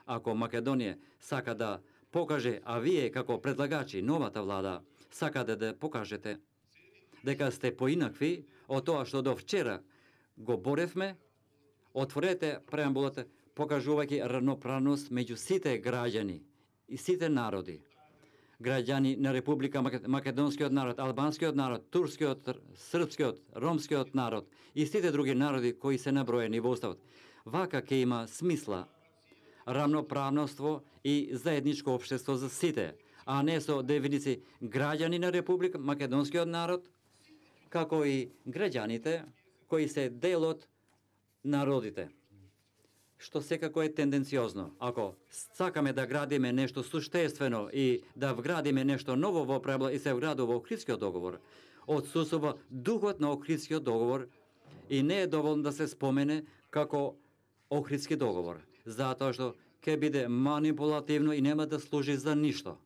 Ако Македонија сака да покаже, а вие како предлагачи, новата влада, сакате да покажете дека сте поинакви од тоа што до вчера го боревме, отворете преамбулата, покажувајќи равноправност меѓу сите граѓани и сите народи. Граѓани на Република Македонскиот народ, албанскиот народ, турскиот, српскиот, ромскиот народ и сите други народи кои се наброени во уставот. Вака ќе има смисла равноправноство и заедничко општество за сите, а не со дефиниции граѓани на Република Македонскиот народ, како и граѓаните кои се дел од народите. Што секако е тенденциозно. Ако сакаме да градиме нешто суштествено и да вградиме нешто ново во преамбула и се вградува во Охридскиот договор, отсутствува духот на Охридскиот договор и не е доволно да се спомене како Охридски договор, затоа што ќе биде манипулативно и нема да служи за ништо.